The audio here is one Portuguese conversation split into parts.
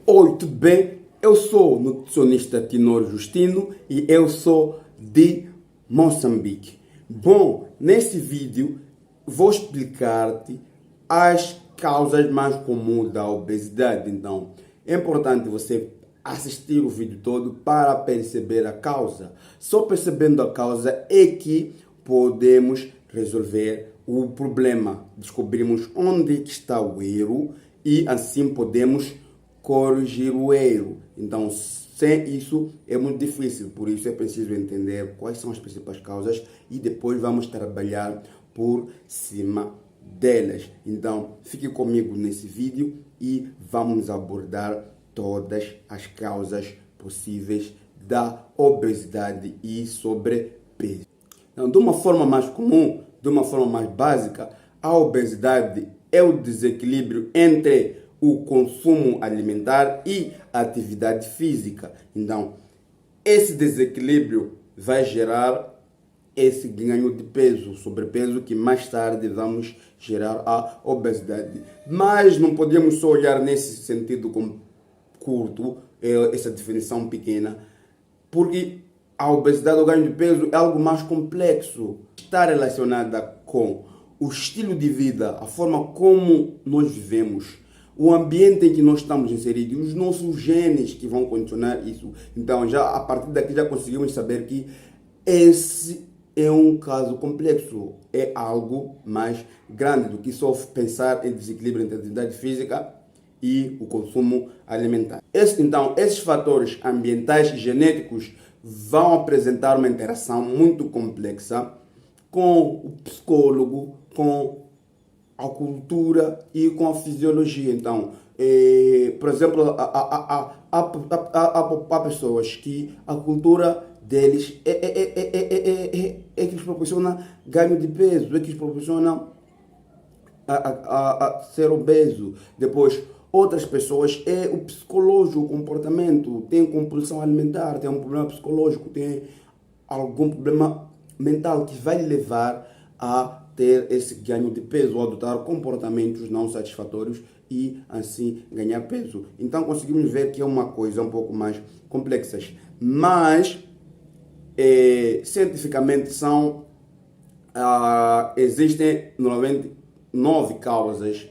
Oi, tudo bem? Eu sou o nutricionista Tinor Justino e eu sou de Moçambique. Bom, nesse vídeo vou explicar-te as causas mais comuns da obesidade. Então, é importante você assistir o vídeo todo para perceber a causa. Só percebendo a causa é que podemos resolver o problema. Descobrimos onde está o erro e assim podemos corrigir o erro. Então, sem isso é muito difícil, por isso é preciso entender quais são as principais causas e depois vamos trabalhar por cima delas. Então, fique comigo nesse vídeo e vamos abordar todas as causas possíveis da obesidade e sobrepeso. Então, de uma forma mais comum, de uma forma mais básica, a obesidade é o desequilíbrio entre o consumo alimentar e a atividade física. Então, esse desequilíbrio vai gerar esse ganho de peso, sobrepeso, que mais tarde vamos gerar a obesidade. Mas não podemos só olhar nesse sentido curto, essa definição pequena, porque a obesidade, o ganho de peso é algo mais complexo. Está relacionada com o estilo de vida, a forma como nós vivemos, o ambiente em que nós estamos inseridos, os nossos genes que vão condicionar isso. Então, já a partir daqui já conseguimos saber que esse é um caso complexo, é algo mais grande do que só pensar em desequilíbrio entre a atividade física e o consumo alimentar. Então, esses fatores ambientais e genéticos vão apresentar uma interação muito complexa com o psicólogo, com a cultura e com a fisiologia. Então, por exemplo, há pessoas que a cultura deles é que lhes proporciona ganho de peso, é que lhes proporciona a ser obeso. Depois, outras pessoas é o psicológico, o comportamento, tem compulsão alimentar, tem um problema psicológico, tem algum problema mental que vai levar a ter esse ganho de peso, ou adotar comportamentos não satisfatórios e assim ganhar peso. Então conseguimos ver que é uma coisa um pouco mais complexa. Mas cientificamente existem normalmente 9 causas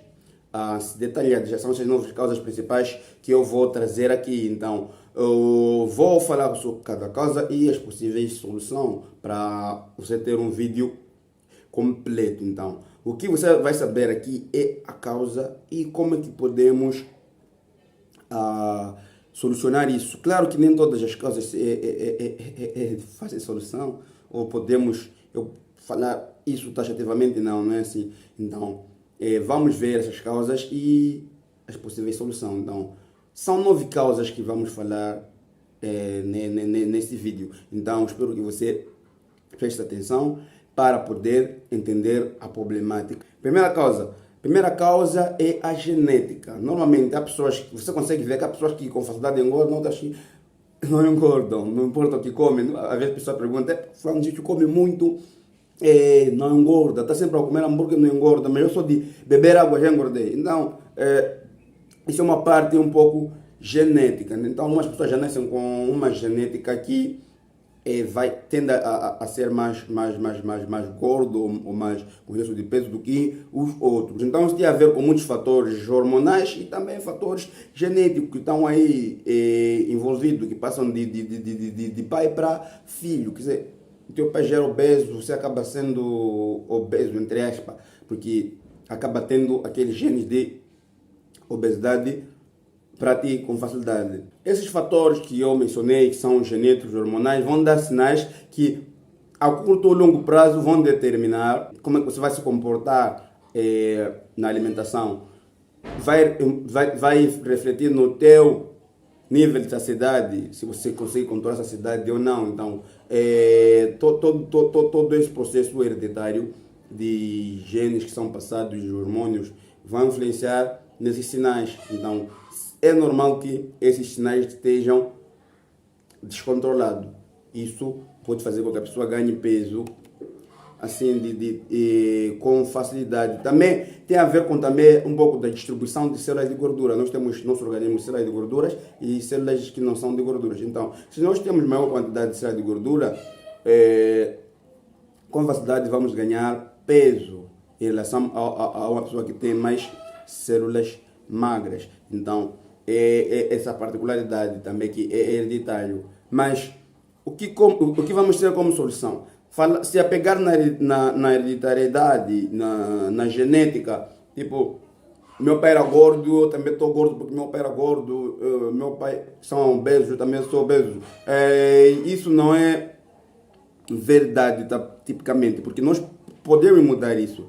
detalhadas. Já são essas 9 causas principais que eu vou trazer aqui. Então, eu vou falar sobre cada causa e as possíveis soluções para você ter um vídeo completo. Então, o que você vai saber aqui é a causa e como é que podemos solucionar isso. Claro que nem todas as causas fazem solução, ou podemos falar isso taxativamente, não é assim. Então, vamos ver essas causas e as possíveis soluções. Então, são 9 causas que vamos falar nesse vídeo. Então, espero que você preste atenção para poder entender a problemática. Primeira causa é a genética. Normalmente, há pessoas que você consegue ver que há pessoas que com facilidade engordam, outras que não engordam, não importa o que comem. Às vezes a pessoa pergunta, fulano de que come muito, não engorda, está sempre a comer hambúrguer, não engorda, mas eu sou de beber água, já engordei. Então, isso é uma parte um pouco genética. Então, algumas pessoas já nascem com uma genética que tende a ser mais gordo ou mais com excesso de peso do que os outros. Então, isso tem a ver com muitos fatores hormonais e também fatores genéticos que estão aí envolvidos, que passam de pai para filho. Quer dizer, o teu pai já é obeso, você acaba sendo obeso, entre aspas, porque acaba tendo aqueles genes de obesidade para ti com facilidade. Esses fatores que eu mencionei, que são genéticos, hormonais, vão dar sinais que a curto ou longo prazo vão determinar como é que você vai se comportar na alimentação. Vai refletir no teu nível de saciedade, se você consegue controlar a saciedade ou não. Então, todo esse processo hereditário de genes que são passados, de hormônios, vão influenciar nesses sinais. Então, é normal que esses sinais estejam descontrolados. Isso pode fazer com que a pessoa ganhe peso assim com facilidade. Também tem a ver com também um pouco da distribuição de células de gordura. Nós temos no nosso organismo células de gorduras e células que não são de gorduras. Então, se nós temos maior quantidade de células de gordura, com facilidade vamos ganhar peso em relação a uma pessoa que tem mais células magras. Então, essa particularidade também que é hereditário. Mas o que vamos ter como solução? Se apegar na hereditariedade, na genética, tipo, meu pai era gordo, eu também estou gordo porque meu pai era gordo, meu pai são obesos, eu também sou obeso. Isso não é verdade, tá, tipicamente, porque nós podemos mudar isso.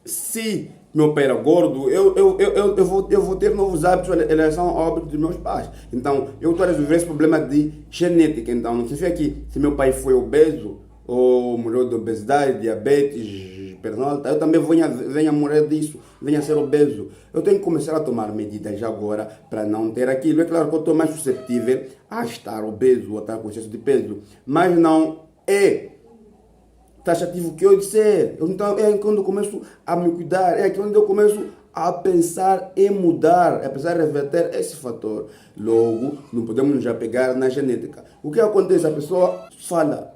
Se meu pai era gordo, eu vou ter novos hábitos em relação ao hábito dos meus pais. Então, eu estou a resolver esse problema de genética. Então, não significa que se meu pai foi obeso, ou morreu de obesidade, diabetes, pressão alta, eu também venha morrer disso, venha ser obeso. Eu tenho que começar a tomar medidas já agora para não ter aquilo. É claro que eu estou mais suscetível a estar obeso ou a estar com excesso de peso, mas não é taxativo que eu disser. Então é quando eu começo a me cuidar, é quando eu começo a pensar em mudar, a pensar em reverter esse fator. Logo, não podemos nos apegar na genética. O que acontece? A pessoa fala,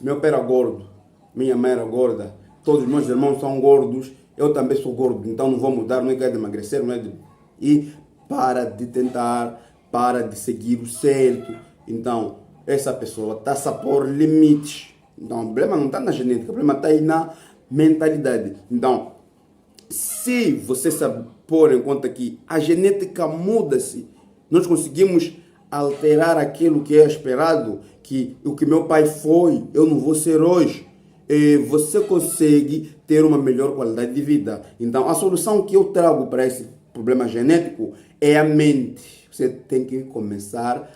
meu pai era gordo, minha mãe era gorda, todos os meus irmãos são gordos, eu também sou gordo, então não vou mudar, não é de emagrecer, não é de... E para de tentar, para de seguir o certo. Então, essa pessoa está a pôr limites. Então, o problema não está na genética, o problema está aí na mentalidade. Então, se você sabe pôr em conta que a genética muda-se, nós conseguimos alterar aquilo que é esperado, que o que meu pai foi, eu não vou ser hoje. Você consegue ter uma melhor qualidade de vida. Então, a solução que eu trago para esse problema genético é a mente. Você tem que começar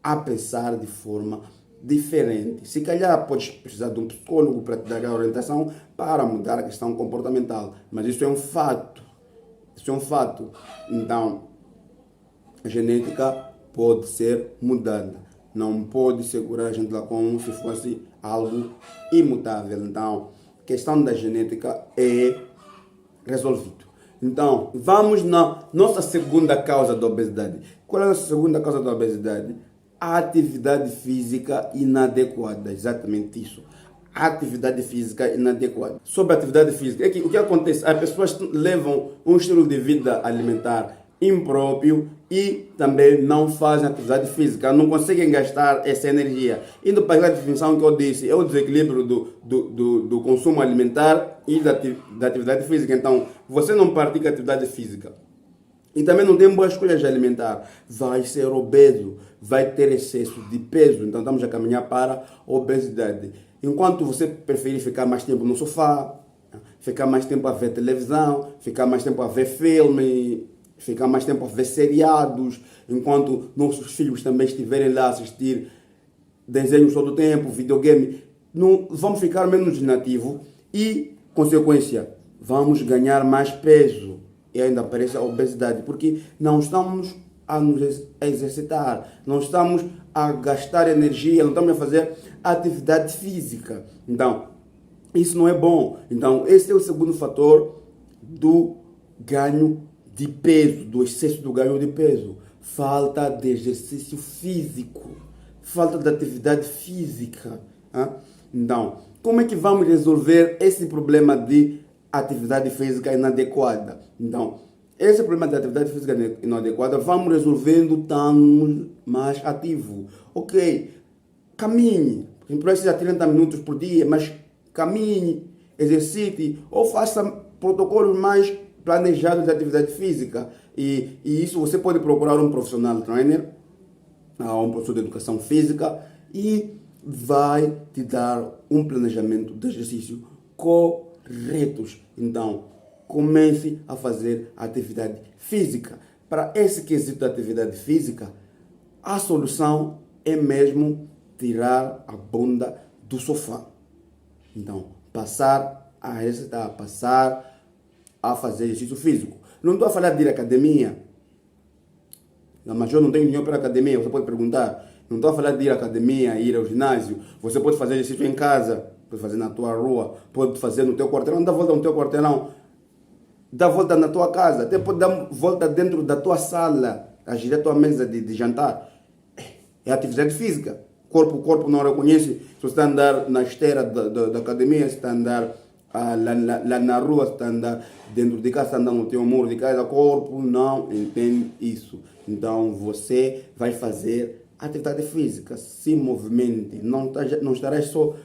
a pensar de forma diferente. Se calhar podes precisar de um psicólogo para te dar a orientação para mudar a questão comportamental, mas isso é um fato. Isso é um fato. Então, a genética pode ser mudada. Não pode segurar a gente lá como se fosse algo imutável. Então, a questão da genética é resolvido. Então, vamos na nossa segunda causa da obesidade. Qual é a nossa segunda causa da obesidade? A atividade física inadequada, exatamente isso. Atividade física inadequada. Sobre a atividade física, é que o que acontece? As pessoas levam um estilo de vida alimentar impróprio e também não fazem atividade física, não conseguem gastar essa energia. Indo para a definição que eu disse, é o desequilíbrio do consumo alimentar e da atividade física. Então, você não pratica atividade física e também não tem boas escolhas alimentar, vai ser obeso, vai ter excesso de peso. Então estamos a caminhar para obesidade. Enquanto você preferir ficar mais tempo no sofá, ficar mais tempo a ver televisão, ficar mais tempo a ver filme, ficar mais tempo a ver seriados, enquanto nossos filhos também estiverem lá a assistir desenhos todo o tempo, videogame, não, vamos ficar menos inativos e, consequência, vamos ganhar mais peso. E ainda aparece a obesidade, porque não estamos a nos exercitar, não estamos a gastar energia, não estamos a fazer atividade física. Então, isso não é bom. Então, esse é o segundo fator do ganho de peso, do excesso do ganho de peso. Falta de exercício físico, falta de atividade física. Então, como é que vamos resolver esse problema de atividade física inadequada? Então, esse problema de atividade física inadequada vamos resolvendo estando mais ativo. Ok, caminhe, não precisa 30 minutos por dia, mas caminhe, exercite ou faça protocolos mais planejados de atividade física. E isso você pode procurar um profissional trainer, um professor de educação física e vai te dar um planejamento de exercício corretos. Então, comece a fazer atividade física. Para esse quesito da atividade física, a solução é mesmo tirar a bunda do sofá. Então, passar a exercitar, passar a fazer exercício físico. Não estou a falar de ir à academia. Mas eu não tenho dinheiro para a academia, você pode perguntar. Não estou a falar de ir à academia, ir ao ginásio. Você pode fazer exercício em casa. pode fazer na tua rua, pode fazer no teu quarteirão, dá volta no teu quarteirão, dá volta na tua casa, até pode dar volta dentro da tua sala, agir a tua mesa de jantar. É atividade física. O corpo não reconhece se você está a andar na esteira da academia, se está a andar lá na rua, se está a andar dentro de casa, se está a andar no teu muro de casa, o corpo não entende isso. Então você vai fazer atividade física, se movimente, não estarás só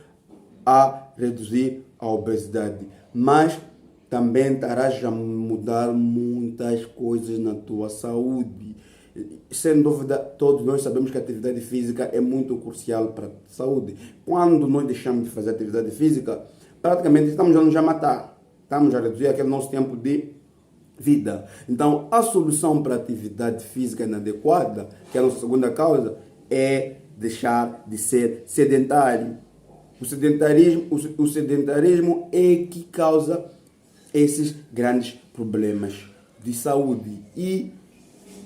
a reduzir a obesidade, mas também estarás a mudar muitas coisas na tua saúde. Sem dúvida, todos nós sabemos que a atividade física é muito crucial para a saúde. Quando nós deixamos de fazer atividade física, praticamente estamos a nos matar, estamos a reduzir aquele nosso tempo de vida. Então, a solução para a atividade física inadequada, que é a nossa segunda causa, é deixar de ser sedentário. O sedentarismo é que causa esses grandes problemas de saúde e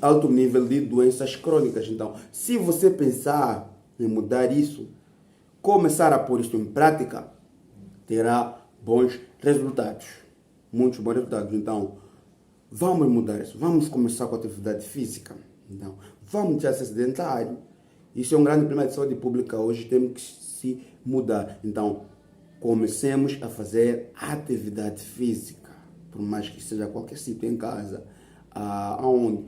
alto nível de doenças crônicas. Então, se você pensar em mudar isso, começar a pôr isso em prática, terá bons resultados, muitos bons resultados. Então, vamos mudar isso, vamos começar com a atividade física. Então, vamos deixar de ser sedentário. Isso é um grande problema de saúde pública hoje, temos que se mudar. Então, comecemos a fazer atividade física, por mais que seja qualquer sítio em casa, aonde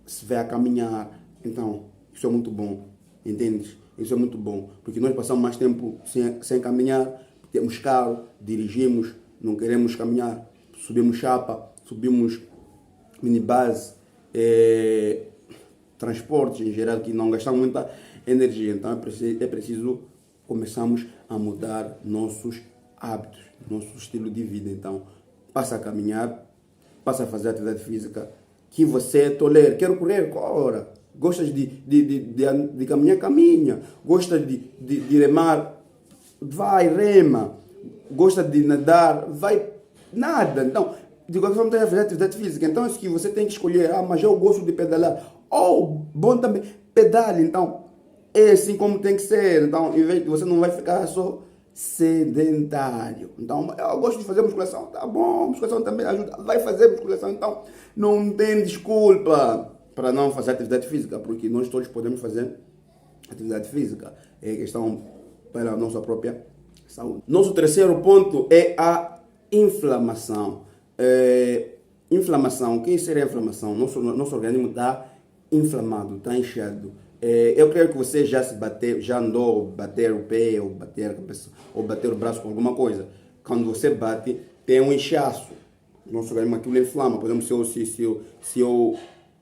se vai a caminhar. Então, isso é muito bom, entende? Isso é muito bom, porque nós passamos mais tempo sem caminhar, temos carro, dirigimos, não queremos caminhar, subimos chapa, subimos minibus, transportes em geral, que não gastam muita energia. Então é preciso começarmos a mudar nossos hábitos, nosso estilo de vida. Então, passa a caminhar, passa a fazer atividade física que você tolera. Quero correr, corra. Gostas de caminhar, caminha. Gostas de remar, vai, rema. Gosta de nadar, vai, nada. Então, de qualquer forma, tem a fazer atividade física. Então, isso que você tem que escolher. Mas eu gosto de pedalar. Bom também, pedale. Então, é assim como tem que ser. Então, em vez de você não vai ficar só sedentário. Então, eu gosto de fazer musculação. Tá bom, musculação também ajuda. Vai fazer musculação. Então, não tem desculpa para não fazer atividade física, porque nós todos podemos fazer atividade física. É questão para a nossa própria saúde. Nosso terceiro ponto é a inflamação. Inflamação, o que seria inflamação? Nosso organismo está inflamado, está inchado. Eu creio que você já andou bater o pé, ou bater a cabeça, ou bater o braço com alguma coisa. Quando você bate, tem um inchaço. Nosso organismo aquilo inflama. Por exemplo, se eu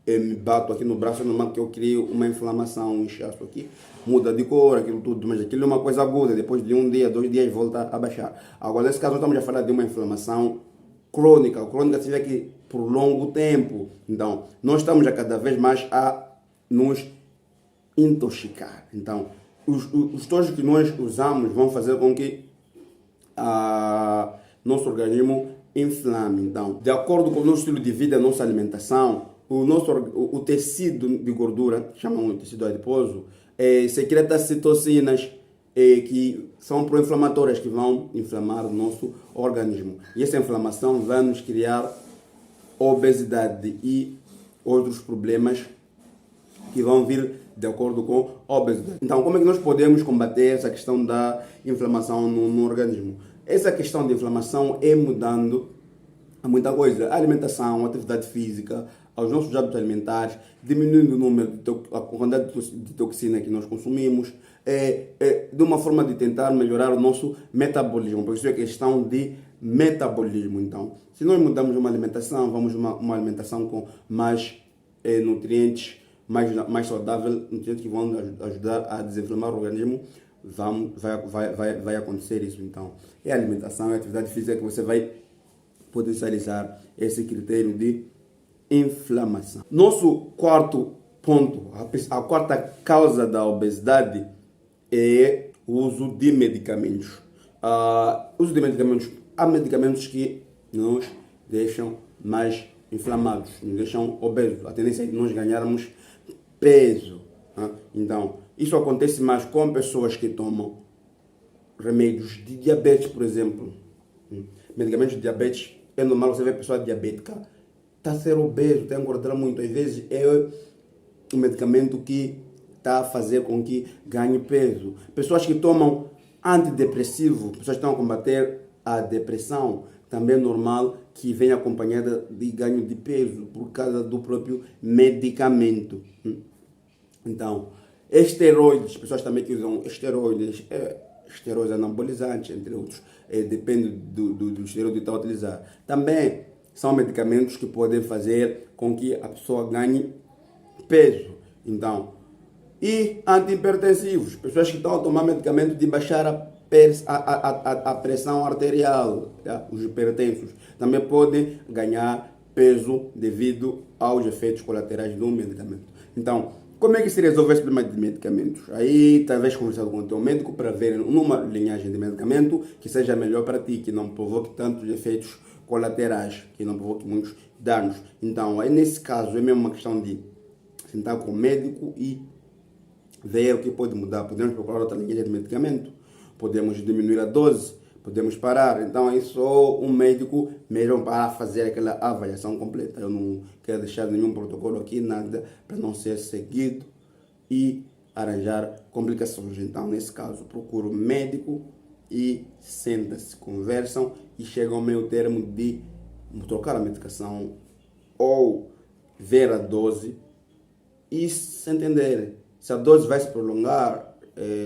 me bato aqui no braço, é normal que eu crio uma inflamação, um inchaço aqui. Muda de cor, aquilo tudo, mas aquilo é uma coisa aguda. Depois de 1 dia, 2 dias, volta a baixar. Agora, nesse caso, nós estamos a falar de uma inflamação crônica. Crônica significa que por longo tempo. Então, nós estamos a cada vez mais a nos intoxicar. Então, os tóxicos que nós usamos vão fazer com que nosso organismo inflame. Então, de acordo com o nosso estilo de vida, a nossa alimentação, o tecido de gordura, chamam de tecido adiposo, secreta citocinas que são pró-inflamatórias, que vão inflamar o nosso organismo. E essa inflamação vai nos criar obesidade e outros problemas que vão vir de acordo com a obesidade. Então, como é que nós podemos combater essa questão da inflamação no organismo? Essa questão de inflamação é mudando muita coisa. A alimentação, a atividade física, aos nossos hábitos alimentares, diminuindo o número, a quantidade de toxina que nós consumimos, de uma forma de tentar melhorar o nosso metabolismo, porque isso é questão de metabolismo. Então, se nós mudamos uma alimentação, vamos uma alimentação com mais nutrientes, mais saudável, nutrientes que vão ajudar a desinflamar o organismo, vai acontecer isso. Então, é a alimentação, é a atividade física que você vai potencializar esse critério de inflamação. Nosso quarto ponto, a quarta causa da obesidade é o uso de medicamentos. Uso de medicamentos, há medicamentos que nos deixam mais inflamados, nos deixam obesos. A tendência é que nós ganharmos peso. Então, isso acontece mais com pessoas que tomam remédios de diabetes, por exemplo. Medicamentos de diabetes, é normal você ver pessoa diabética, está a ser obeso, está a engordar muito. Às vezes é um medicamento que está a fazer com que ganhe peso. Pessoas que tomam antidepressivo, pessoas que estão a combater a depressão, também é normal que venha acompanhada de ganho de peso por causa do próprio medicamento. Então, esteroides, pessoas também que usam esteroides, esteroides anabolizantes, entre outros, depende do esteroide que está a utilizar. Também são medicamentos que podem fazer com que a pessoa ganhe peso. Então, e antihipertensivos, pessoas que estão a tomar medicamento de baixar a pressão arterial, tá? Os hipertensos, também podem ganhar peso devido aos efeitos colaterais do medicamento. Então, como é que se resolve esse problema de medicamentos? Aí, talvez conversar com o teu médico para ver numa linhagem de medicamento que seja melhor para ti, que não provoque tantos efeitos colaterais, que não provoque muitos danos. Então, aí nesse caso, é mesmo uma questão de sentar com o médico e ver o que pode mudar. Podemos procurar outra linha de medicamento, podemos diminuir a dose, podemos parar. Então é só um médico mesmo para fazer aquela avaliação completa. Eu não quero deixar nenhum protocolo aqui, nada, para não ser seguido e arranjar complicações. Então, nesse caso, procuro um médico e senta-se, conversam e chegam ao meio termo de trocar a medicação ou ver a dose e se entender. Se a dose vai se prolongar,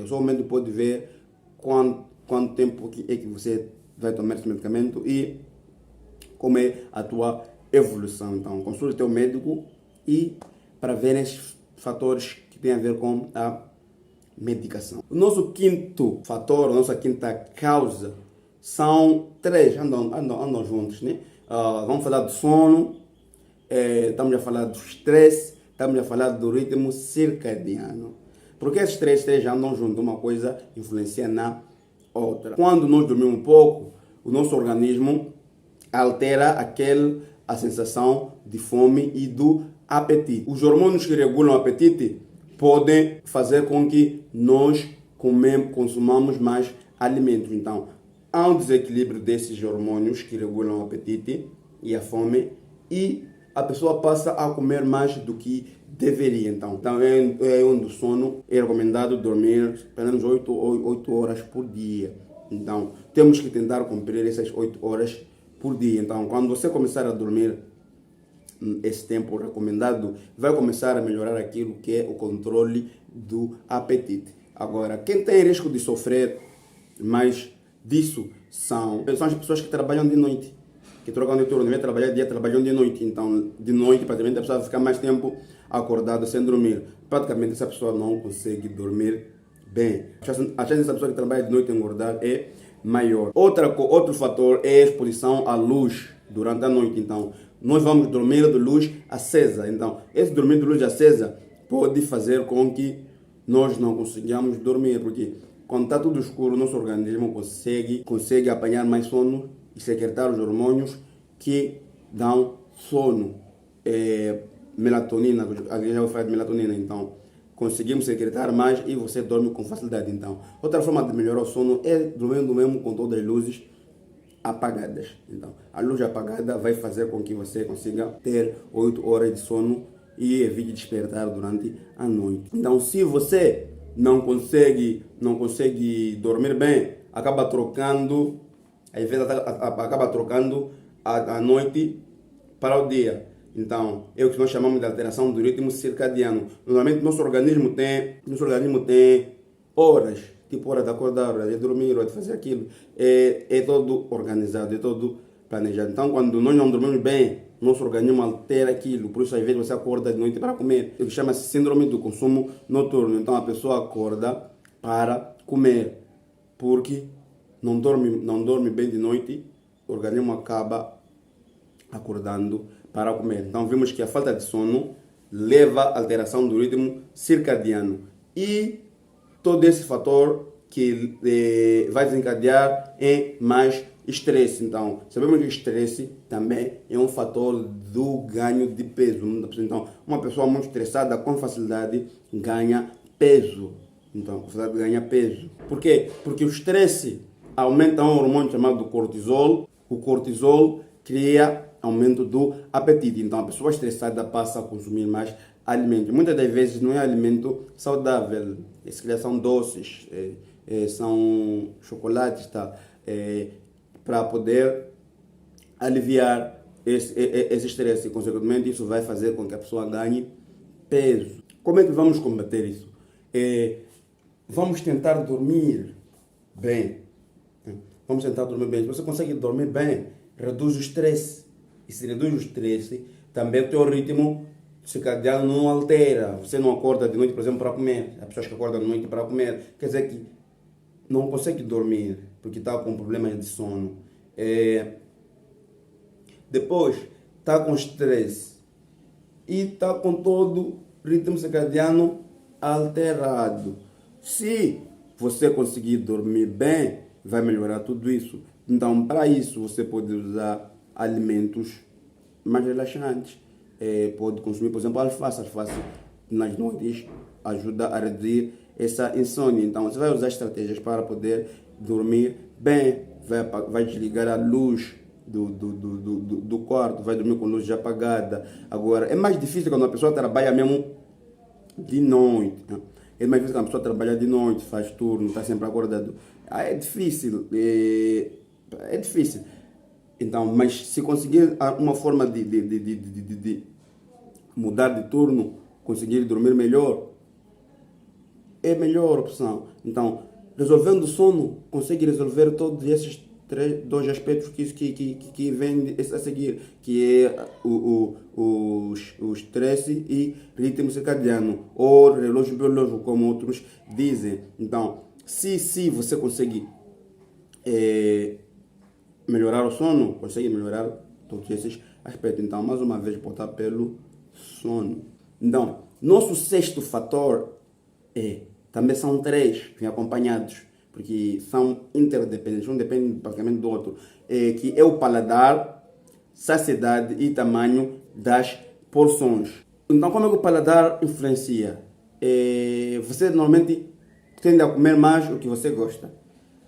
só o médico pode ver quanto tempo é que você vai tomar esse medicamento e como é a tua evolução. Então, consulte o teu médico e para ver esses fatores que têm a ver com a medicação. O nosso quinto fator, a nossa quinta causa, são três, andam juntos, né? Vamos falar do sono, estamos a falar do estresse, estamos a falar do ritmo circadiano. Porque esses três andam juntos, uma coisa influencia na outra. Quando nós dormimos um pouco, o nosso organismo altera a sensação de fome e do apetite. Os hormônios que regulam o apetite podem fazer com que nós consumamos mais alimentos. Então, há um desequilíbrio desses hormônios que regulam o apetite e a fome e a pessoa passa a comer mais do que deveria. Então é onde o sono é recomendado dormir pelo menos 8 horas por dia. Então, temos que tentar cumprir essas 8 horas por dia. Então, quando você começar a dormir esse tempo recomendado, vai começar a melhorar aquilo que é o controle do apetite. Agora, quem tem risco de sofrer mais disso são as pessoas que trabalham de noite, que trocam de turno, devem trabalhar de dia, trabalham de noite. Então, de noite, praticamente, a pessoa vai ficar mais tempo acordada sem dormir. Praticamente, essa pessoa não consegue dormir bem. A chance dessa pessoa que trabalha de noite engordar é maior. Outro fator é a exposição à luz durante a noite. Então, nós vamos dormir de luz acesa. Então, esse dormir de luz acesa pode fazer com que nós não consigamos dormir, porque quando está tudo escuro, nosso organismo consegue apanhar mais sono e secretar os hormônios que dão sono. Melatonina, a gente já vai falar de melatonina, então conseguimos secretar mais e você dorme com facilidade. Então, outra forma de melhorar o sono é dormindo mesmo com todas as luzes apagadas. Então, a luz apagada vai fazer com que você consiga ter 8 horas de sono e evite despertar durante a noite. Então, se você não consegue dormir bem, acaba trocando, às vezes acaba trocando a noite para o dia. Então, é o que nós chamamos de alteração do ritmo circadiano. Normalmente, nosso organismo tem horas, tipo hora de acordar, hora de dormir, hora de fazer aquilo. É todo organizado, é todo planejado. Então, quando nós não dormimos bem, nosso organismo altera aquilo. Por isso, às vezes, você acorda de noite para comer. Ele chama-se síndrome do consumo noturno. Então, a pessoa acorda para comer, porque não dorme bem de noite, o organismo acaba acordando para comer. Então, vimos que a falta de sono leva à alteração do ritmo circadiano. E todo esse fator que vai desencadear em mais estresse. Então, sabemos que o estresse também é um fator do ganho de peso. Então, uma pessoa muito estressada com facilidade ganha peso. Então, a capacidade de ganhar peso. Por quê? Porque o estresse aumenta um hormônio chamado cortisol. O cortisol cria aumento do apetite. Então, a pessoa estressada passa a consumir mais alimentos. Muitas das vezes não é alimento saudável. Esses são doces, são chocolates, tá? Para poder aliviar esse estresse. E, consequentemente, isso vai fazer com que a pessoa ganhe peso. Como é que vamos combater isso? Vamos tentar dormir bem. Vamos tentar dormir bem. Se você consegue dormir bem, reduz o estresse. E se reduz o estresse, também o teu ritmo circadiano não altera. Você não acorda de noite, por exemplo, para comer. Há pessoas que acordam de noite para comer. Quer dizer que não consegue dormir, porque está com problemas de sono. Depois, está com estresse. E está com todo o ritmo circadiano alterado. Se você conseguir dormir bem, vai melhorar tudo isso. Então, para isso, você pode usar alimentos mais relaxantes. Pode consumir, por exemplo, alface. Alface nas noites ajuda a reduzir essa insônia. Então, você vai usar estratégias para poder dormir bem. Vai desligar a luz do quarto, vai dormir com a luz já apagada. Agora, é mais difícil quando a pessoa trabalha mesmo de noite. É mais difícil quando a pessoa trabalha de noite, faz turno, está sempre acordado. É difícil. É difícil. Então, mas se conseguir uma forma de mudar de turno, conseguir dormir melhor, é a melhor opção. Então, resolvendo o sono, consegue resolver todos esses dois aspectos que vêm a seguir, que é o estresse e ritmo circadiano, ou relógio biológico, como outros dizem. Então, se você conseguir melhorar o sono, consegue melhorar todos esses aspectos. Então, mais uma vez, botar pelo sono. Então, nosso sexto fator também são três, vêm acompanhados, porque são interdependentes, um depende praticamente do outro, que é o paladar, saciedade e tamanho das porções. Então, como é que o paladar influencia? Você normalmente tende a comer mais o que você gosta.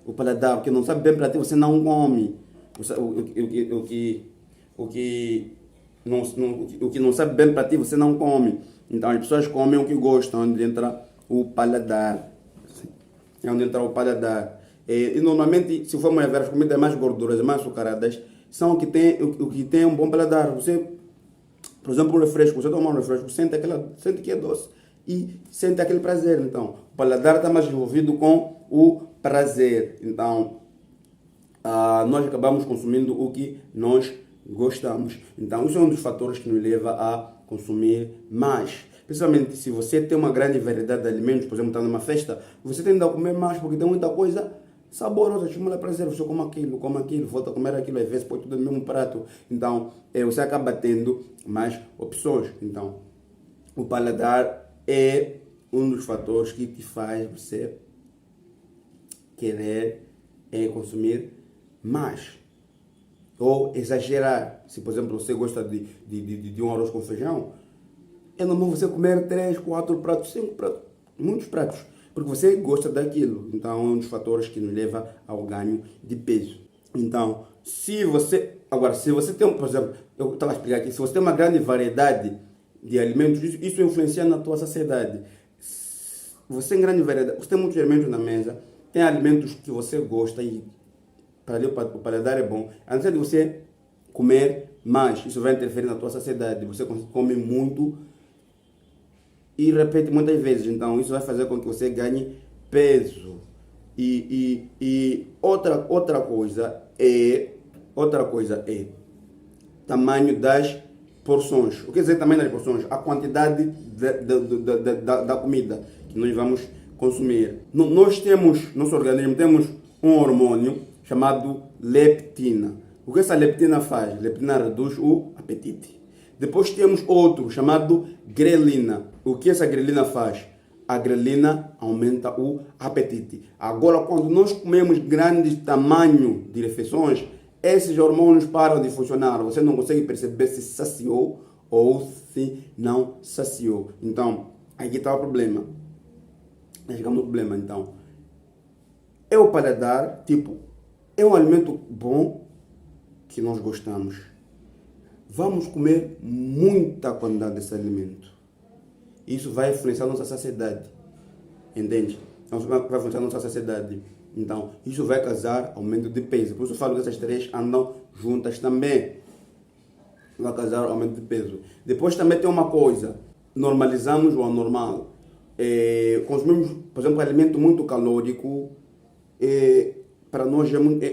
O paladar, o que não sabe bem para ti, você não come. O que não sabe bem para ti, você não come. Então, as pessoas comem o que gostam, onde entra o paladar. É onde entra o paladar. E normalmente, se formos ver as comidas mais gordurosas, mais açucaradas, são o que tem um bom paladar. Você, por exemplo, um refresco, você toma um refresco, sente que é doce e sente aquele prazer. Então, o paladar está mais envolvido com o prazer. Então, nós acabamos consumindo o que nós gostamos. Então, isso é um dos fatores que nos leva a consumir mais. Principalmente se você tem uma grande variedade de alimentos, por exemplo, está numa festa, você tende a comer mais porque tem muita coisa saborosa, estimula prazer. Você come aquilo, volta a comer aquilo, às vezes põe tudo no mesmo prato. Então, você acaba tendo mais opções. Então, o paladar é um dos fatores que te faz você querer consumir mais. Ou exagerar. Se, por exemplo, você gosta de um arroz com feijão, é normal você comer 3, 4 pratos, 5 pratos, muitos pratos, porque você gosta daquilo. Então, é um dos fatores que nos leva ao ganho de peso. Então, se você tem, por exemplo, eu estava a explicar aqui, se você tem uma grande variedade de alimentos, isso influencia na tua saciedade. Você tem grande variedade, você tem muitos alimentos na mesa, tem alimentos que você gosta e para o paladar é bom. A não ser de você comer mais, isso vai interferir na tua saciedade. Você come muito e repete muitas vezes, então isso vai fazer com que você ganhe peso. E outra coisa é tamanho das porções. O que quer dizer tamanho das porções? A quantidade da comida que nós vamos consumir. Nosso organismo temos um hormônio chamado leptina. O que essa leptina faz? Leptina reduz o apetite. Depois temos outro chamado grelina. O que essa grelina faz? A grelina aumenta o apetite. Agora, quando nós comemos grandes tamanhos de refeições, esses hormônios param de funcionar. Você não consegue perceber se saciou ou se não saciou. Então, aqui está o problema. Nós chegamos no problema, então. É o paladar, tipo, é um alimento bom que nós gostamos. Vamos comer muita quantidade desse alimento. Isso vai influenciar a nossa saciedade. Entende? Então, vai influenciar a nossa saciedade. Então, isso vai causar aumento de peso. Por isso eu falo que essas três andam juntas também. Vai causar aumento de peso. Depois também tem uma coisa. Normalizamos o anormal. Consumimos, por exemplo, alimento muito calórico. Para nós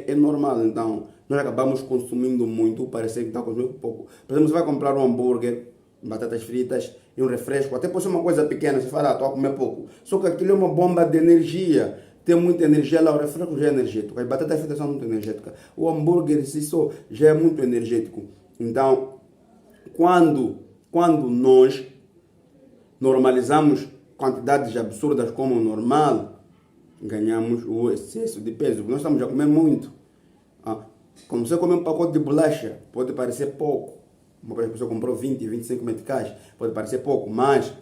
é normal. Então, nós acabamos consumindo muito. Parece que está consumindo pouco. Por exemplo, você vai comprar um hambúrguer, batatas fritas e um refresco. Até pode ser uma coisa pequena. Você fala, estou a comer pouco. Só que aquilo é uma bomba de energia. Tem muita energia lá, o refresco já é energético, as batatas fritas são muito energéticas, o hambúrguer em si só já é muito energético. Então, quando nós normalizamos quantidades absurdas como normal, ganhamos o excesso de peso, nós estamos a comer muito. Quando você come um pacote de bolacha, pode parecer pouco, uma pessoa comprou 20, 25 meticais, pode parecer pouco, mas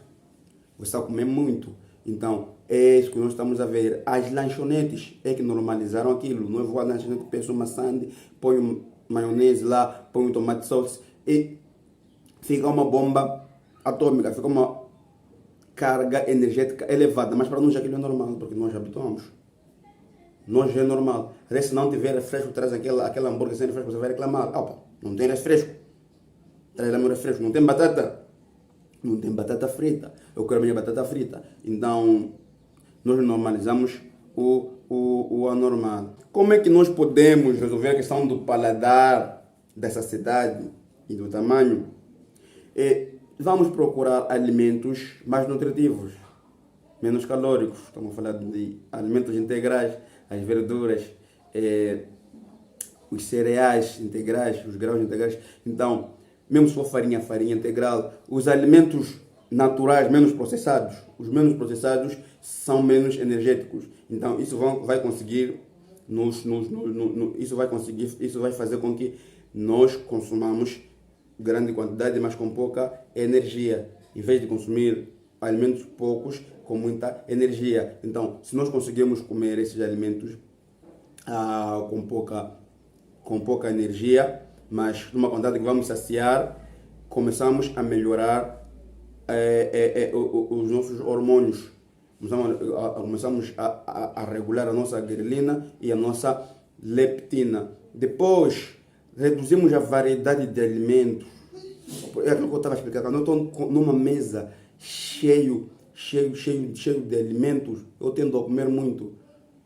você está a comer muito. Então, é isso que nós estamos a ver. As lanchonetes é que normalizaram aquilo. Não vou à lanchonete, peço uma sandy, ponho maionese lá, ponho tomate sauce e fica uma bomba atômica, fica uma carga energética elevada. Mas para nós aquilo é normal, porque nós habituamos. Nós é normal. Se não tiver refresco, traz aquele hambúrguer sem refresco, você vai reclamar. Opa, não tem refresco. Traz lá meu refresco. Não tem batata. Não tem batata frita. Eu quero minha batata frita. Então, nós normalizamos o anormal. Como é que nós podemos resolver a questão do paladar, da saciedade e do tamanho? Vamos procurar alimentos mais nutritivos, menos calóricos. Estamos falando de alimentos integrais, as verduras, os cereais integrais, os grãos integrais. Então, mesmo se for farinha integral, os alimentos naturais, menos processados, os menos processados são menos energéticos. Então, isso vai conseguir, isso vai fazer com que nós consumamos grande quantidade, mas com pouca energia, em vez de consumir alimentos poucos com muita energia. Então, se nós conseguirmos comer esses alimentos com pouca energia, mas numa quantidade que vamos saciar, começamos a melhorar os nossos hormônios. Começamos a regular a nossa grelina e a nossa leptina. Depois, reduzimos a variedade de alimentos. É aquilo que eu estava explicando. Quando eu estou numa mesa cheio de alimentos, eu tendo a comer muito.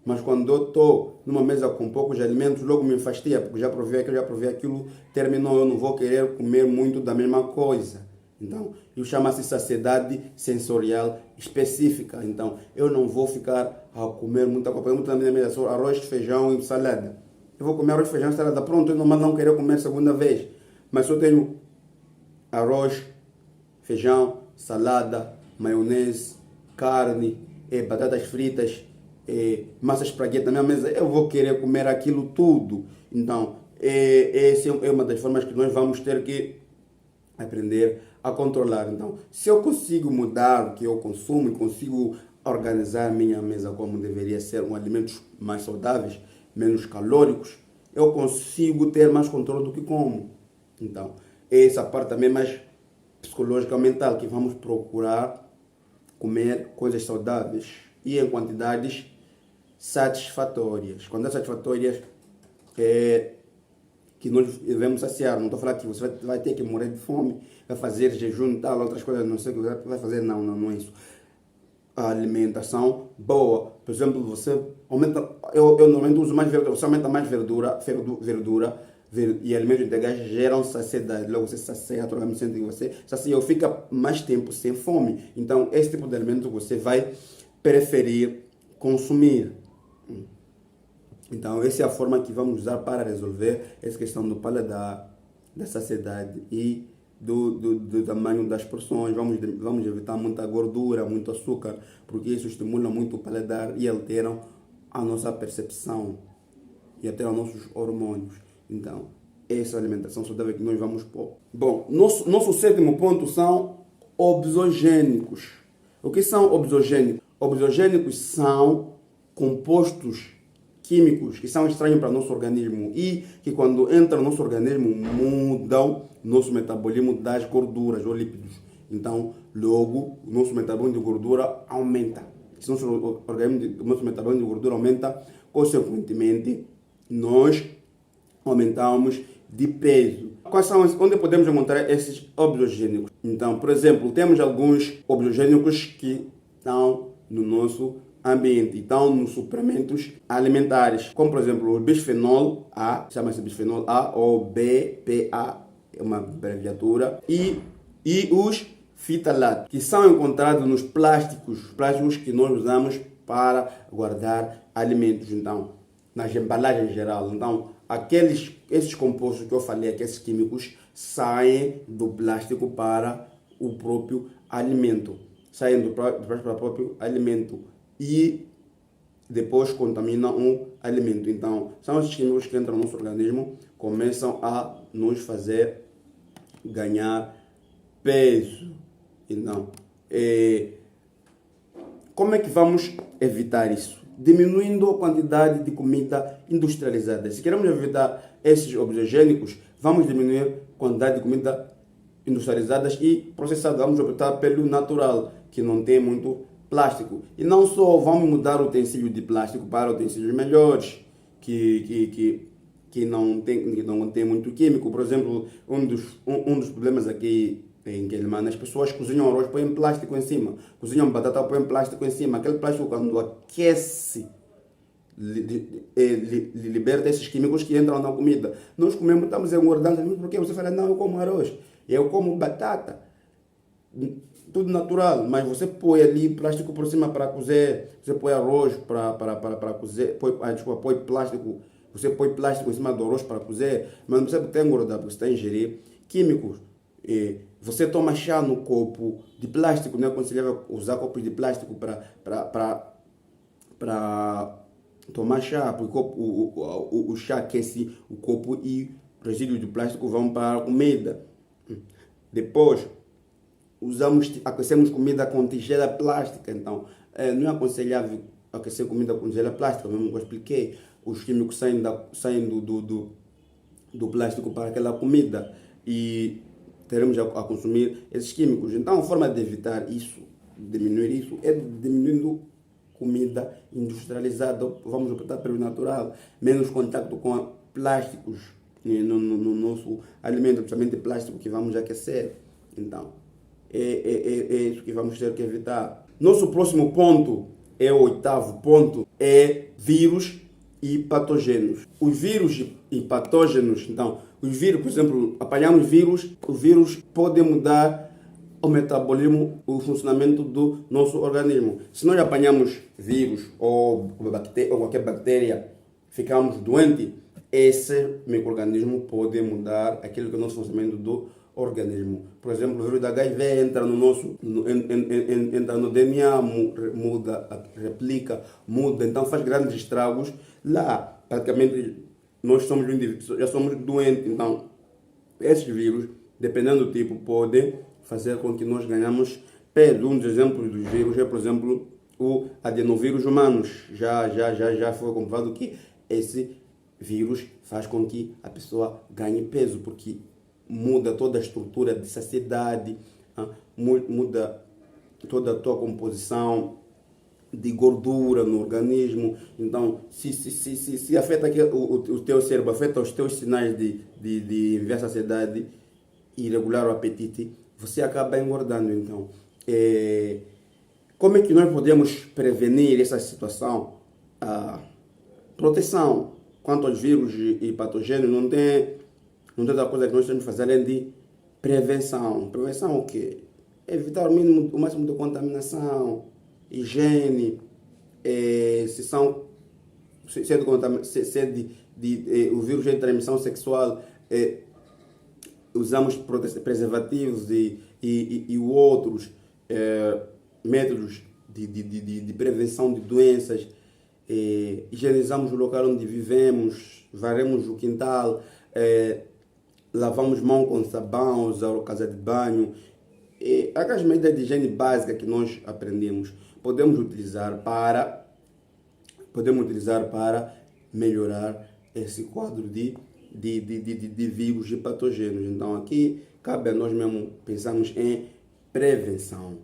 Mas quando eu estou numa mesa com poucos alimentos, logo me fastia, porque já provei aquilo, terminou, eu não vou querer comer muito da mesma coisa. Então, isso chama-se saciedade sensorial específica. Então, eu não vou ficar a comer muita coisa. Muito na minha mesa, só arroz, feijão e salada. Eu vou comer arroz, feijão e salada, pronto, eu não querer comer segunda vez. Mas eu tenho arroz, feijão, salada, maionese, carne, batatas fritas, massa espraguete na minha mesa, eu vou querer comer aquilo tudo. Então, essa é uma das formas que nós vamos ter que aprender a controlar. Então, se eu consigo mudar o que eu consumo e consigo organizar minha mesa como deveria ser, com alimentos mais saudáveis, menos calóricos, eu consigo ter mais controle do que como. Então, essa parte também é mais psicológica, mental, que vamos procurar comer coisas saudáveis e em quantidades satisfatórias. Quantidades satisfatórias que nós devemos saciar. Não estou falando que você vai ter que morrer de fome, vai fazer jejum e tal, outras coisas, não sei o que vai fazer, não é isso. A alimentação boa, por exemplo, você aumenta, eu normalmente uso mais verdura, você aumenta mais verdura e alimentos integrais geram saciedade, logo você sacia, naturalmente sente que você sacia, fica mais tempo sem fome. Então, esse tipo de alimento você vai preferir consumir. Então, essa é a forma que vamos usar para resolver essa questão do paladar, da saciedade e do tamanho das porções. Vamos evitar muita gordura, muito açúcar, porque isso estimula muito o paladar e alteram a nossa percepção e alteram nossos hormônios. Então, essa é a alimentação saudável que nós vamos pôr. Bom, nosso sétimo ponto são obesogênicos. O que são obesogênicos? Obesogênicos são compostos químicos que são estranhos para o nosso organismo e que quando entram no nosso organismo mudam nosso metabolismo das gorduras ou lípidos. Então, logo, o nosso metabolismo de gordura aumenta. Se o nosso metabolismo de gordura aumenta, consequentemente, nós aumentamos de peso. Quais são, onde podemos encontrar esses obesogênicos? Então, por exemplo, temos alguns obesogênicos que estão no nosso ambiente, estão nos suplementos alimentares, como por exemplo o bisfenol A, chama-se bisfenol A ou BPA, é uma abreviatura, e os fitalatos, que são encontrados nos plásticos que nós usamos para guardar alimentos, então, nas embalagens em geral. Então, esses compostos que eu falei, aqueles químicos, saem do plástico para o próprio alimento. Saem do plástico para o próprio alimento e depois contaminam o alimento. Então, são esses químicos que entram no nosso organismo, começam a nos fazer ganhar peso. Então, como é que vamos evitar isso? Diminuindo a quantidade de comida industrializada. Se queremos evitar esses obesogênicos, vamos diminuir a quantidade de comida industrializadas e processadas. Vamos optar pelo natural, que não tem muito plástico. E não só vamos mudar o utensílio de plástico para utensílios melhores, que não tem muito químico. Por exemplo, um dos problemas aqui em Quelimane, as pessoas cozinham arroz, põem plástico em cima, cozinham batata, põem plástico em cima. Aquele plástico, quando aquece, liberta esses químicos que entram na comida. Nós comemos, estamos engordando, porque você fala, não, eu como arroz, eu como batata, tudo natural, mas você põe ali plástico por cima para cozer, você põe arroz para cozer, põe plástico, você põe plástico em cima do arroz para cozer, mas você está engordado, porque você está a ingerir químicos. Você toma chá no copo de plástico, não é aconselhável usar copos de plástico para tomar chá, porque o chá aquece o copo e resíduos de plástico vão para a comida. Depois, aquecemos comida com tigela plástica, então não é aconselhável aquecer comida com tigela plástica, mesmo que eu expliquei, os químicos saem do plástico para aquela comida e teremos a consumir esses químicos. Então, a forma de evitar isso, diminuir isso, é diminuindo comida industrializada. Vamos optar pelo natural, menos contato com plásticos no nosso alimento, principalmente plástico que vamos aquecer. Então, é isso que vamos ter que evitar. Nosso próximo ponto, é o 8º ponto, é vírus e patógenos. Os vírus e patógenos, então, os vírus, por exemplo, apanhamos vírus, os vírus podem mudar o metabolismo, o funcionamento do nosso organismo. Se nós apanhamos vírus ou qualquer bactéria, ficamos doentes, esse microorganismo pode mudar aquilo que é o nosso funcionamento do organismo. Por exemplo, o vírus da HIV entra entra no DNA, muda, replica, muda, então faz grandes estragos. Lá, praticamente, nós já somos doentes. Então, esses vírus, dependendo do tipo, podem fazer com que nós ganhamos peso. Um dos exemplos dos vírus é, por exemplo, o adenovírus humanos. Já foi comprovado que esse vírus faz com que a pessoa ganhe peso, porque muda toda a estrutura de saciedade, muda toda a tua composição de gordura no organismo. Então, se afeta o teu cérebro, afeta os teus sinais de enviar saciedade e regular o apetite, você acaba engordando. Então, como é que nós podemos prevenir essa situação? Proteção quanto aos vírus e patogênios, não tem outra coisa que nós temos que fazer além de prevenção. Prevenção o quê? Evitar o máximo de contaminação, higiene, o vírus de transmissão sexual, usamos preservativos e outros métodos de prevenção de doenças, higienizamos o local onde vivemos, varremos o quintal, lavamos mão com sabão, usar a casa de banho aquelas medidas de higiene básica que nós aprendemos, podemos utilizar para melhorar esse quadro de vírus e patogênios. Então aqui cabe a nós mesmo pensarmos em prevenção.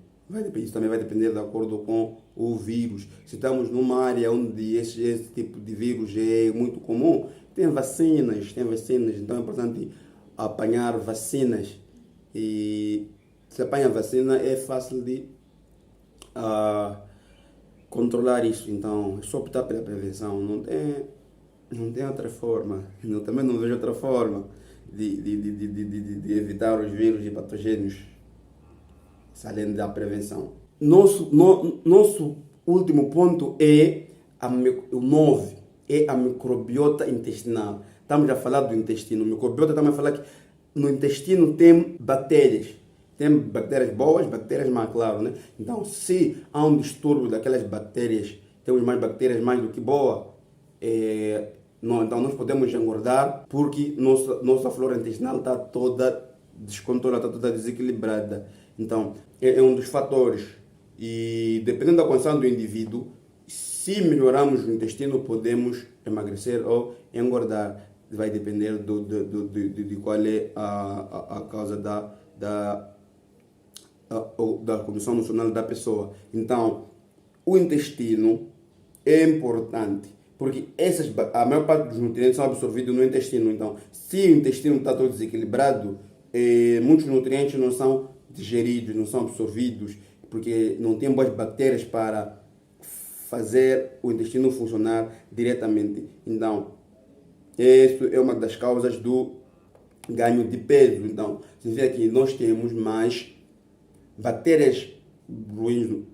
Isso também vai depender de acordo com o vírus. Se estamos numa área onde esse tipo de vírus é muito comum, tem vacinas, então é importante apanhar vacinas. E se apanha vacina é fácil de controlar isso. Então é só optar pela prevenção. Não tem outra forma. Eu também não vejo outra forma de evitar os vírus e patogênios, além da prevenção. Nosso último ponto é o 9, é a microbiota intestinal. Estamos a falar do intestino. Microbiota, estamos a falar que no intestino tem bactérias. Tem bactérias boas, bactérias más, claro, né? Então, se há um distúrbio daquelas bactérias, temos mais bactérias mais do que boas, então nós podemos engordar porque nossa flora intestinal está toda descontrolada, está toda desequilibrada. Então, é um dos fatores. E dependendo da condição do indivíduo, se melhorarmos o intestino, podemos emagrecer ou engordar. Vai depender de qual é a causa da condição emocional da pessoa. Então, o intestino é importante, porque a maior parte dos nutrientes são absorvidos no intestino. Então, se o intestino está todo desequilibrado, muitos nutrientes não são digeridos, não são absorvidos, porque não tem boas bactérias para fazer o intestino funcionar diretamente. Então, isso é uma das causas do ganho de peso. Então, você vê que nós temos mais bactérias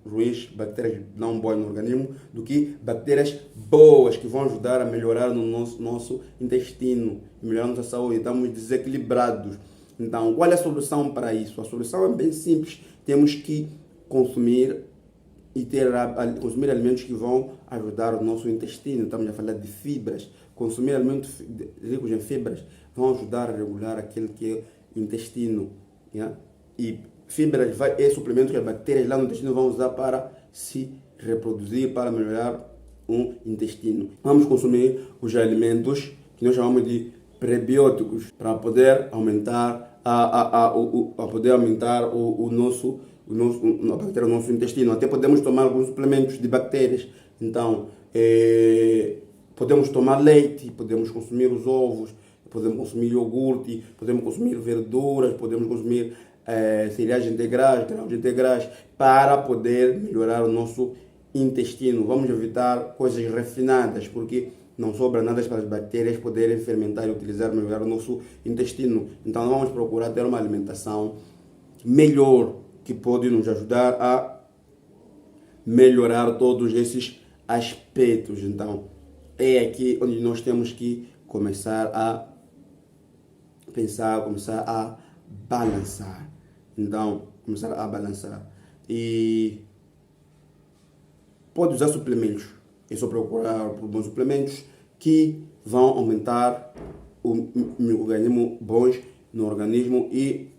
ruins, bactérias não boas no organismo, do que bactérias boas que vão ajudar a melhorar no nosso intestino, melhorar nossa saúde. Estamos desequilibrados. Então, qual é a solução para isso? A solução é bem simples. Temos que consumir consumir alimentos que vão ajudar o nosso intestino. Estamos a falar de fibras. Consumir alimentos ricos em fibras vão ajudar a regular aquele que é o intestino. Yeah? E fibras é suplemento que as bactérias lá no intestino vão usar para se reproduzir, para melhorar o intestino. Vamos consumir os alimentos que nós chamamos de prebióticos para poder aumentar o nosso intestino. Até podemos tomar alguns suplementos de bactérias. Então, podemos tomar leite, podemos consumir os ovos, podemos consumir iogurte, podemos consumir verduras, podemos consumir cereais integrais, grãos integrais, para poder melhorar o nosso intestino. Vamos evitar coisas refinadas, porque não sobra nada para as bactérias poderem fermentar e utilizar, melhorar o nosso intestino. Então vamos procurar ter uma alimentação melhor, que pode nos ajudar a melhorar todos esses aspectos. Então é aqui onde nós temos que começar a pensar, começar a balançar. Então, começar a balançar. E pode usar suplementos. É só procurar por bons suplementos que vão aumentar o microorganismo bons no organismo e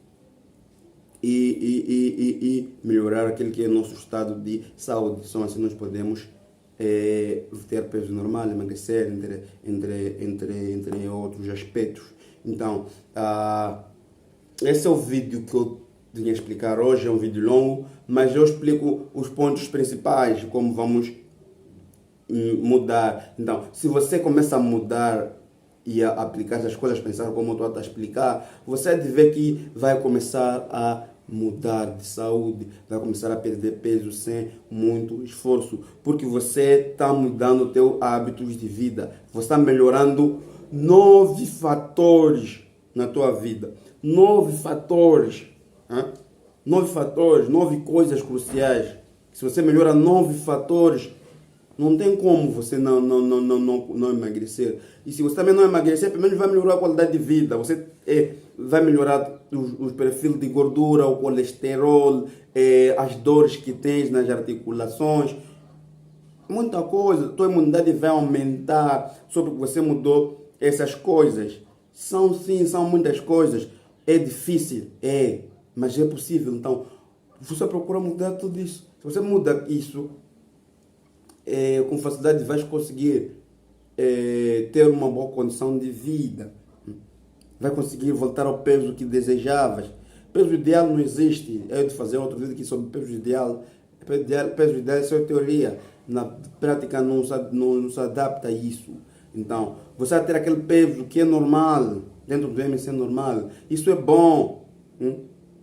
melhorar aquele que é nosso estado de saúde. Só assim nós podemos ter peso normal, emagrecer, entre outros aspectos. Então, esse é o vídeo que eu vim explicar hoje. É um vídeo longo, mas eu explico os pontos principais, como vamos mudar. Então, se você começa a mudar e a aplicar essas coisas, pensar como eu estou a explicar, você deve ver que vai começar a mudar de saúde, vai começar a perder peso sem muito esforço, porque você está mudando os teus hábitos de vida, você está melhorando 9 fatores na tua vida, 9 fatores, 9 coisas cruciais. Se você melhora 9 fatores, não tem como você não emagrecer. E se você também não emagrecer, pelo menos vai melhorar a qualidade de vida. Você vai melhorar os perfis de gordura, o colesterol, as dores que tens nas articulações. Muita coisa. Tua imunidade vai aumentar só porque você mudou essas coisas. São muitas coisas. É difícil, mas é possível. Então, Você procura mudar tudo isso. Se você muda isso, com facilidade vais conseguir ter uma boa condição de vida. Vai conseguir voltar ao peso que desejavas. Peso ideal não existe. Eu de fazer outro vídeo aqui sobre peso ideal. Peso ideal é só teoria. Na prática não se adapta a isso. Então, você vai ter aquele peso que é normal, dentro do MC normal. Isso é bom.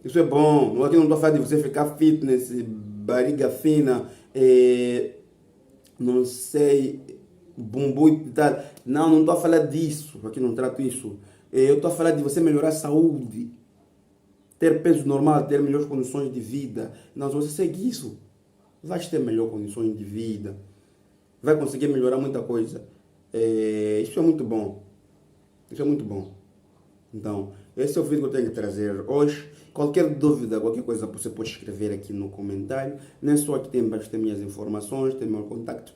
Isso é bom. Aqui não estou falando de você ficar fitness, barriga fina, não sei, bumbum e tal. Não estou a falar disso. Aqui não trato isso. Eu estou a falar de você melhorar a saúde, ter peso normal, ter melhores condições de vida. Então, se você seguir isso, vai ter melhores condições de vida, vai conseguir melhorar muita coisa. Isso é muito bom. Isso é muito bom. Então, esse é o vídeo que eu tenho que trazer hoje. Qualquer dúvida, qualquer coisa, você pode escrever aqui no comentário. Não é só aqui tem embaixo, tem minhas informações, tem meu contato.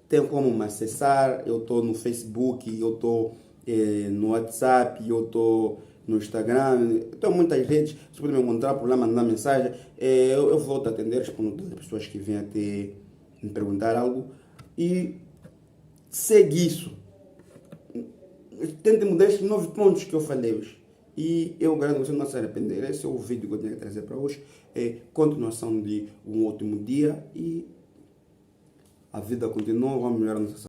Tem como me acessar. Eu estou no Facebook, eu estou no WhatsApp, eu estou no Instagram. Estou em muitas redes. Você pode me encontrar por lá, mandar mensagem. Eu vou te atender, respondo todas as pessoas que vêm até me perguntar algo. E segue isso. Tente mudar estes 9 pontos que eu falei hoje. E eu garanto que você não vai se arrepender. Esse é o vídeo que eu tenho que trazer para hoje. Continuação de um ótimo dia. E a vida continua. Vamos melhorar a nossa saúde.